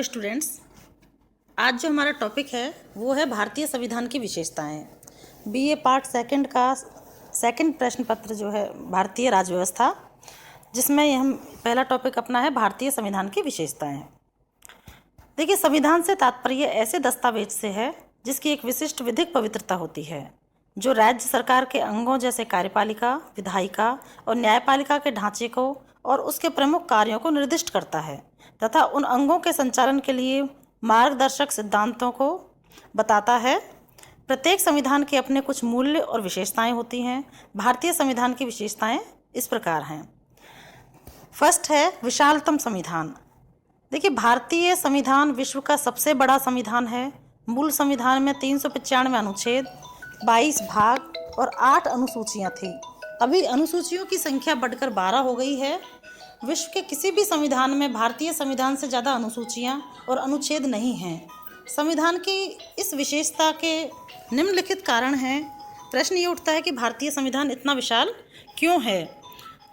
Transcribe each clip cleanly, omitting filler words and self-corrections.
Students, आज जो हमारा टॉपिक है वो है भारतीय संविधान की विशेषताएं। बीए पार्ट सेकंड का सेकंड प्रश्न पत्र जो है भारतीय राज्य व्यवस्था, जिसमें हम पहला टॉपिक अपना है भारतीय संविधान की विशेषताएं। देखिए, संविधान से तात्पर्य ऐसे दस्तावेज से है जिसकी एक विशिष्ट विधिक पवित्रता होती है, जो राज्य सरकार के अंगों जैसे कार्यपालिका, विधायिका और न्यायपालिका के ढांचे को और उसके प्रमुख कार्यों को निर्दिष्ट करता है तथा उन अंगों के संचालन के लिए मार्गदर्शक सिद्धांतों को बताता है। प्रत्येक संविधान के अपने कुछ मूल्य और विशेषताएं होती हैं। भारतीय संविधान की विशेषताएं इस प्रकार हैं। फर्स्ट है विशालतम संविधान। देखिए, भारतीय संविधान विश्व का सबसे बड़ा संविधान है। मूल संविधान में 395 अनुच्छेद, 22 भाग और 8 अनुसूचियां थी। अभी अनुसूचियों की संख्या बढ़कर 12 हो गई है। विश्व के किसी भी संविधान में भारतीय संविधान से ज़्यादा अनुसूचियां और अनुच्छेद नहीं हैं। संविधान की इस विशेषता के निम्नलिखित कारण हैं। प्रश्न ये उठता है कि भारतीय संविधान इतना विशाल क्यों है।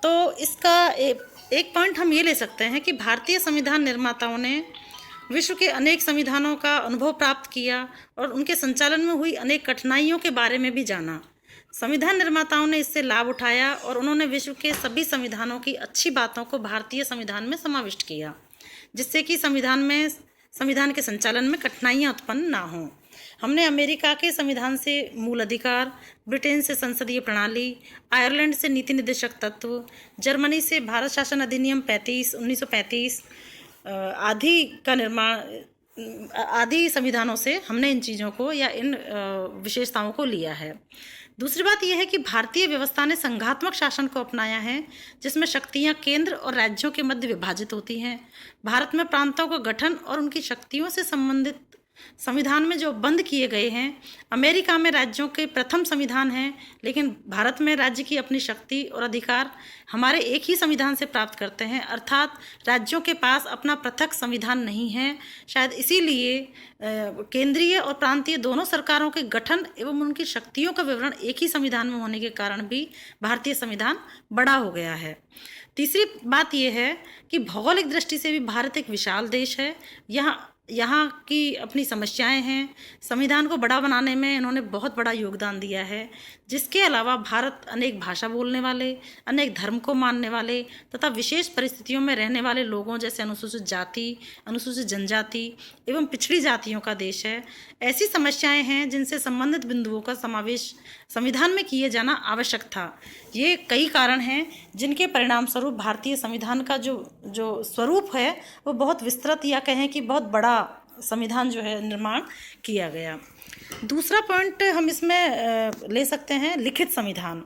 तो इसका एक पॉइंट हम ये ले सकते हैं कि भारतीय संविधान निर्माताओं ने विश्व के अनेक संविधानों का अनुभव प्राप्त किया और उनके संचालन में हुई अनेक कठिनाइयों के बारे में भी जाना। संविधान निर्माताओं ने इससे लाभ उठाया और उन्होंने विश्व के सभी संविधानों की अच्छी बातों को भारतीय संविधान में समाविष्ट किया, जिससे कि संविधान के संचालन में कठिनाइयाँ उत्पन्न ना हों। हमने अमेरिका के संविधान से मूल अधिकार, ब्रिटेन से संसदीय प्रणाली, आयरलैंड से नीति निर्देशक तत्व, जर्मनी से भारत शासन अधिनियम 1935 आदि का निर्माण, आदि संविधानों से हमने इन चीज़ों को या इन विशेषताओं को लिया है। दूसरी बात यह है कि भारतीय व्यवस्था ने संघात्मक शासन को अपनाया है, जिसमें शक्तियां केंद्र और राज्यों के मध्य विभाजित होती हैं। भारत में प्रांतों का गठन और उनकी शक्तियों से संबंधित संविधान में जो बंद किए गए हैं। अमेरिका में राज्यों के प्रथम संविधान हैं, लेकिन भारत में राज्य की अपनी शक्ति और अधिकार हमारे एक ही संविधान से प्राप्त करते हैं, अर्थात राज्यों के पास अपना पृथक संविधान नहीं है। शायद इसीलिए केंद्रीय और प्रांतीय दोनों सरकारों के गठन एवं उनकी शक्तियों का विवरण एक ही संविधान में होने के कारण भी भारतीय संविधान बड़ा हो गया है। तीसरी बात यह है कि भौगोलिक दृष्टि से भी भारत एक विशाल देश है। यहाँ की अपनी समस्याएं हैं। संविधान को बड़ा बनाने में इन्होंने बहुत बड़ा योगदान दिया है। जिसके अलावा भारत अनेक भाषा बोलने वाले, अनेक धर्म को मानने वाले तथा विशेष परिस्थितियों में रहने वाले लोगों जैसे अनुसूचित जाति, अनुसूचित जनजाति एवं पिछड़ी जातियों का देश है। ऐसी समस्याएं हैं जिनसे संबंधित बिंदुओं का समावेश संविधान में किए जाना आवश्यक था। ये कई कारण हैं जिनके परिणाम स्वरूप भारतीय संविधान का जो स्वरूप है वो बहुत विस्तृत या कहें कि बहुत बड़ा संविधान जो है निर्माण किया गया। दूसरा पॉइंट हम इसमें ले सकते हैं लिखित संविधान।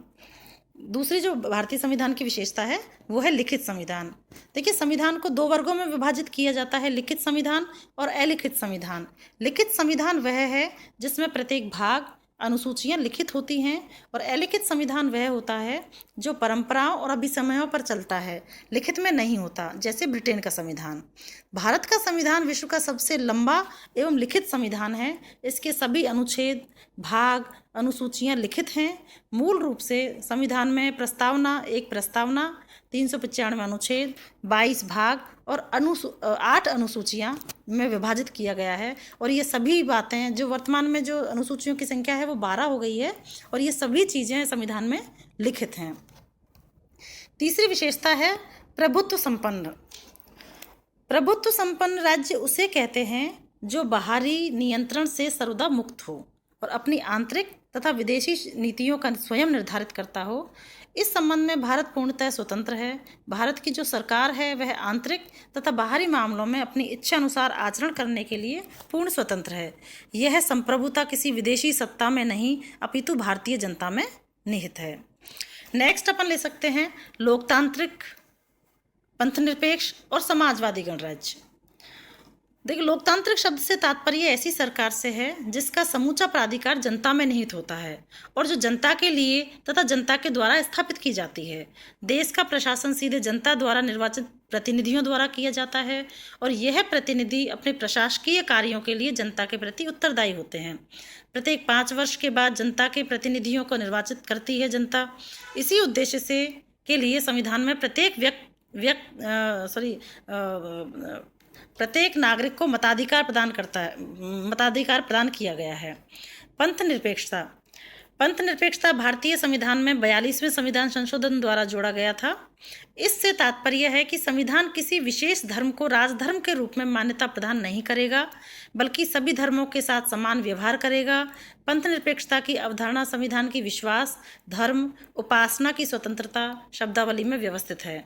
दूसरी जो भारतीय संविधान की विशेषता है वो है लिखित संविधान। देखिए, संविधान को 2 वर्गों में विभाजित किया जाता है, लिखित संविधान और अलिखित संविधान। लिखित संविधान वह है जिसमें प्रत्येक भाग, अनुसूचियां लिखित होती हैं, और अलिखित संविधान वह होता है जो परंपराओं और अभिसमयों पर चलता है, लिखित में नहीं होता, जैसे ब्रिटेन का संविधान। भारत का संविधान विश्व का सबसे लंबा एवं लिखित संविधान है। इसके सभी अनुच्छेद, भाग, अनुसूचियां लिखित हैं। मूल रूप से संविधान में एक प्रस्तावना, 395 अनुच्छेद, 22 भाग और 8 अनुसूचियां में विभाजित किया गया है। और ये सभी बातें जो वर्तमान में जो अनुसूचियों की संख्या है वो 12 हो गई है, और ये सभी चीज़ें संविधान में लिखित हैं। तीसरी विशेषता है प्रभुत्व संपन्न। प्रभुत्व संपन्न राज्य उसे कहते हैं जो बाहरी नियंत्रण से सर्वदा मुक्त हो और अपनी आंतरिक तथा विदेशी नीतियों का स्वयं निर्धारित करता हो। इस संबंध में भारत पूर्णतः स्वतंत्र है। भारत की जो सरकार है वह आंतरिक तथा बाहरी मामलों में अपनी इच्छा अनुसार आचरण करने के लिए पूर्ण स्वतंत्र है। यह संप्रभुता किसी विदेशी सत्ता में नहीं अपितु भारतीय जनता में निहित है। नेक्स्ट अपन ले सकते हैं लोकतांत्रिक, पंथनिरपेक्ष और समाजवादी गणराज्य। देखिए, लोकतांत्रिक शब्द से तात्पर्य ऐसी सरकार से है जिसका समूचा प्राधिकार जनता में निहित होता है और जो जनता के लिए तथा जनता के द्वारा स्थापित की जाती है। देश का प्रशासन सीधे जनता द्वारा निर्वाचित प्रतिनिधियों द्वारा किया जाता है और यह प्रतिनिधि अपने प्रशासकीय कार्यों के लिए जनता के प्रति उत्तरदायी होते हैं। प्रत्येक 5 वर्ष के बाद जनता के प्रतिनिधियों को निर्वाचित करती है जनता। इसी उद्देश्य से के लिए संविधान में प्रत्येक प्रत्येक नागरिक को मताधिकार प्रदान किया गया है। पंथ निरपेक्षता भारतीय संविधान में 42वें संविधान संशोधन द्वारा जोड़ा गया था। इससे तात्पर्य है कि संविधान किसी विशेष धर्म को राजधर्म के रूप में मान्यता प्रदान नहीं करेगा, बल्कि सभी धर्मों के साथ समान व्यवहार करेगा। पंथ निरपेक्षता की अवधारणा संविधान की विश्वास, धर्म, उपासना की स्वतंत्रता शब्दावली में व्यवस्थित है।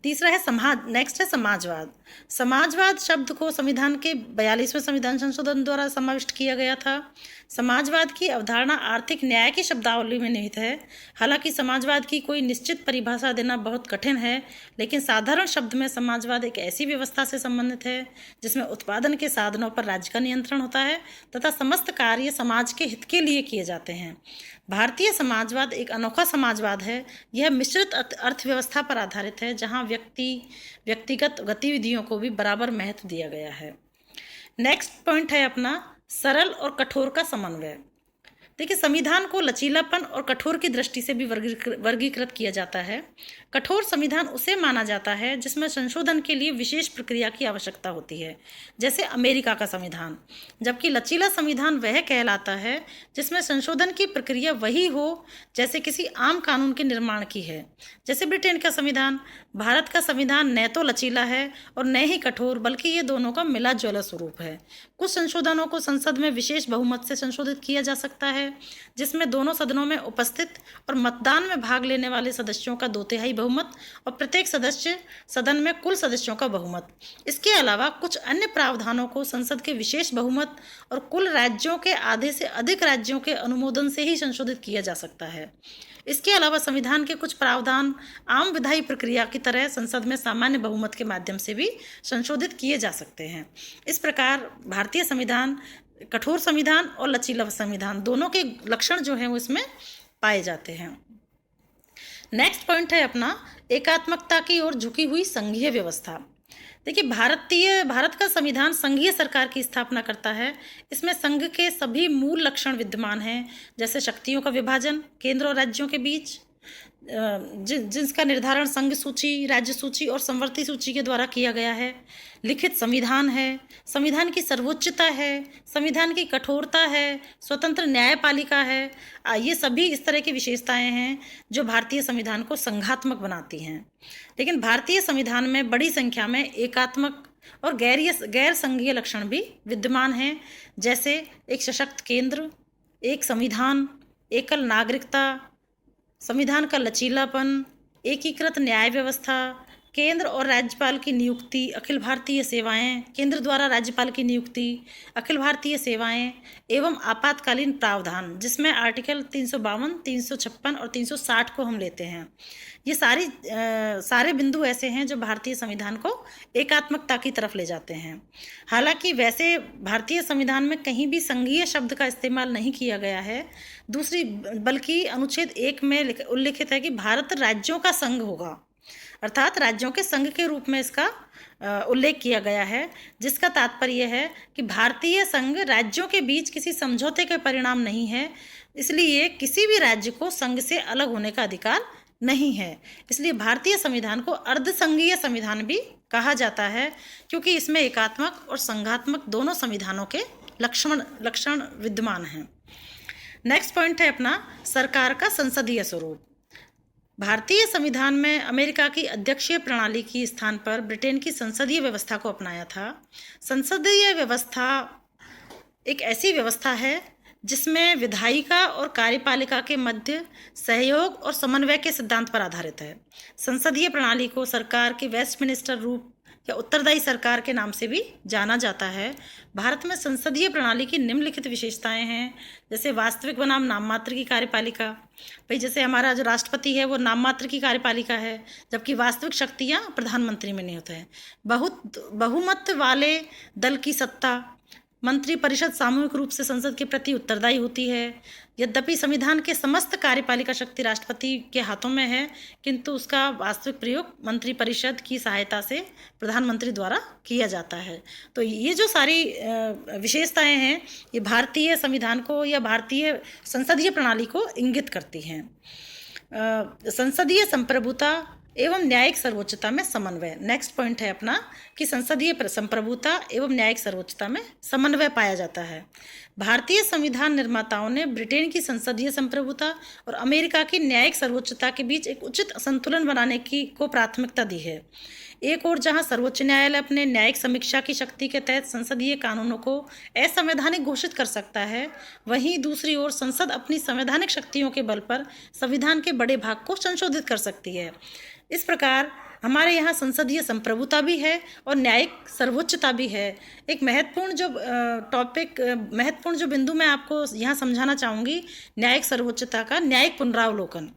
तीसरा है समाजवाद। समाजवाद शब्द को संविधान के 42वें संविधान संशोधन द्वारा समाविष्ट किया गया था। समाजवाद की अवधारणा आर्थिक न्याय की शब्दावली में निहित है। हालांकि समाजवाद की कोई निश्चित परिभाषा देना बहुत कठिन है, लेकिन साधारण शब्द में समाजवाद एक ऐसी व्यवस्था से संबंधित है जिसमें उत्पादन के साधनों पर राज्य का नियंत्रण होता है तथा समस्त कार्य समाज के हित के लिए किए जाते हैं। भारतीय समाजवाद एक अनोखा समाजवाद है। यह मिश्रित अर्थव्यवस्था पर आधारित है, जहां व्यक्तिगत गतिविधियों को भी बराबर महत्व दिया गया है। नेक्स्ट पॉइंट है अपना सरल और कठोर का समन्वय। देखिए, संविधान को लचीलापन और कठोर की दृष्टि से भी वर्गीकृत किया जाता है। कठोर संविधान उसे माना जाता है जिसमें संशोधन के लिए विशेष प्रक्रिया की आवश्यकता होती है, जैसे अमेरिका का संविधान, जबकि लचीला संविधान वह कहलाता है जिसमें संशोधन की प्रक्रिया वही हो जैसे किसी आम कानून के निर्माण की है, जैसे ब्रिटेन का संविधान। भारत का संविधान न तो लचीला है और न ही कठोर, बल्कि ये दोनों का मिला जुला स्वरूप है। कुछ संशोधनों को संसद में विशेष बहुमत से संशोधित किया जा सकता है, जिसमें दोनों सदनों में उपस्थित और मतदान में भाग लेने वाले सदस्यों का 2/3 बहुमत और प्रत्येक सदस्य सदन में कुल सदस्यों का बहुमत। इसके अलावा कुछ अन्य प्रावधानों को संसद के विशेष बहुमत और कुल राज्यों के आधे से अधिक राज्यों के अनुमोदन से ही संशोधित किया जा सकता है। इसके अलावा संविधान के कुछ प्रावधान आम विधायी प्रक्रिया की तरह संसद में सामान्य बहुमत के माध्यम से भी संशोधित किए जा सकते हैं। इस प्रकार भारतीय संविधान कठोर संविधान और लचीला संविधान दोनों के लक्षण जो हैं वो इसमें पाए जाते हैं। नेक्स्ट पॉइंट है अपना एकात्मकता की ओर झुकी हुई संघीय व्यवस्था। देखिए, भारत का संविधान संघीय सरकार की स्थापना करता है। इसमें संघ के सभी मूल लक्षण विद्यमान हैं, जैसे शक्तियों का विभाजन केंद्र और राज्यों के बीच, जिसका निर्धारण संघ सूची, राज्य सूची और संवर्ती सूची के द्वारा किया गया है। लिखित संविधान है, संविधान की सर्वोच्चता है, संविधान की कठोरता है, स्वतंत्र न्यायपालिका है। ये सभी इस तरह की विशेषताएं हैं जो भारतीय संविधान को संघात्मक बनाती हैं। लेकिन भारतीय संविधान में बड़ी संख्या में एकात्मक और गैर संघीय लक्षण भी विद्यमान हैं, जैसे एक सशक्त केंद्र, एक संविधान, एकल नागरिकता, संविधान का लचीलापन, एकीकृत न्याय व्यवस्था, केंद्र और राज्यपाल की नियुक्ति, अखिल भारतीय सेवाएं, केंद्र द्वारा राज्यपाल की नियुक्ति, अखिल भारतीय सेवाएं एवं आपातकालीन प्रावधान, जिसमें आर्टिकल 352, 356 और 360 को हम लेते हैं। ये सारे बिंदु ऐसे हैं जो भारतीय संविधान को एकात्मकता की तरफ ले जाते हैं। हालांकि वैसे भारतीय संविधान में कहीं भी संघीय शब्द का इस्तेमाल नहीं किया गया है, बल्कि अनुच्छेद 1 में उल्लिखित है कि भारत राज्यों का संघ होगा, अर्थात राज्यों के संघ के रूप में इसका उल्लेख किया गया है, जिसका तात्पर्य है कि भारतीय संघ राज्यों के बीच किसी समझौते के परिणाम नहीं है। इसलिए किसी भी राज्य को संघ से अलग होने का अधिकार नहीं है। इसलिए भारतीय संविधान को अर्धसंघीय संविधान भी कहा जाता है, क्योंकि इसमें एकात्मक और संघात्मक दोनों संविधानों के लक्षण विद्यमान हैं। नेक्स्ट पॉइंट है अपना सरकार का संसदीय स्वरूप। भारतीय संविधान में अमेरिका की अध्यक्षीय प्रणाली की स्थान पर ब्रिटेन की संसदीय व्यवस्था को अपनाया था। संसदीय व्यवस्था एक ऐसी व्यवस्था है जिसमें विधायिका और कार्यपालिका के मध्य सहयोग और समन्वय के सिद्धांत पर आधारित है। संसदीय प्रणाली को सरकार के वेस्टमिनिस्टर रूप या उत्तरदायी सरकार के नाम से भी जाना जाता है। भारत में संसदीय प्रणाली की निम्नलिखित विशेषताएं हैं, जैसे वास्तविक बनाम नाम मात्र की कार्यपालिका। भाई, जैसे हमारा जो राष्ट्रपति है वो नाम मात्र की कार्यपालिका है, जबकि वास्तविक शक्तियां प्रधानमंत्री में नहीं होते हैं। बहुमत वाले दल की सत्ता, मंत्रिपरिषद सामूहिक रूप से संसद के प्रति उत्तरदायी होती है। यद्यपि संविधान के समस्त कार्यपालिका शक्ति राष्ट्रपति के हाथों में है, किंतु उसका वास्तविक प्रयोग मंत्रिपरिषद की सहायता से प्रधानमंत्री द्वारा किया जाता है। तो ये जो सारी विशेषताएं हैं, ये भारतीय संविधान को या भारतीय संसदीय प्रणाली को इंगित करती हैं। संसदीय संप्रभुता एवं न्यायिक सर्वोच्चता में समन्वय। नेक्स्ट पॉइंट है अपना कि संसदीय संप्रभुता एवं न्यायिक सर्वोच्चता में समन्वय पाया जाता है। भारतीय संविधान निर्माताओं ने ब्रिटेन की संसदीय संप्रभुता और अमेरिका की न्यायिक सर्वोच्चता के बीच एक उचित संतुलन बनाने की को प्राथमिकता दी है। एक और जहां सर्वोच्च न्यायालय अपने न्यायिक समीक्षा की शक्ति के तहत संसदीय कानूनों को असंवैधानिक घोषित कर सकता है, वहीं दूसरी ओर संसद अपनी संवैधानिक शक्तियों के बल पर संविधान के बड़े भाग को संशोधित कर सकती है। इस प्रकार हमारे यहाँ संसदीय संप्रभुता भी है और न्यायिक सर्वोच्चता भी है। एक महत्वपूर्ण जो बिंदु मैं आपको यहाँ समझाना चाहूँगी, न्यायिक सर्वोच्चता का न्यायिक पुनरावलोकन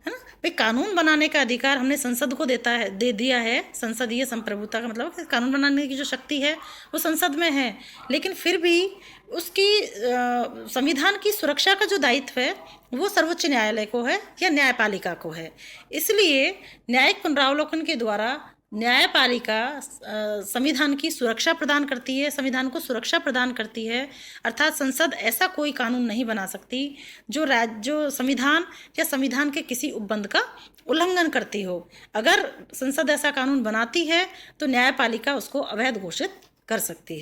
है ना भाई। कानून बनाने का अधिकार हमने संसद को दे दिया है। संसदीय संप्रभुता का मतलब कानून बनाने की जो शक्ति है वो संसद में है, लेकिन फिर भी उसकी संविधान की सुरक्षा का जो दायित्व है वो सर्वोच्च न्यायालय को है या न्यायपालिका को है। इसलिए न्यायिक पुनरावलोकन के द्वारा न्यायपालिका संविधान की सुरक्षा प्रदान करती है, संविधान को सुरक्षा प्रदान करती है। अर्थात संसद ऐसा कोई कानून नहीं बना सकती जो संविधान या संविधान के किसी उपबंध का उल्लंघन करती हो। अगर संसद ऐसा कानून बनाती है तो न्यायपालिका उसको अवैध घोषित कर सकती है।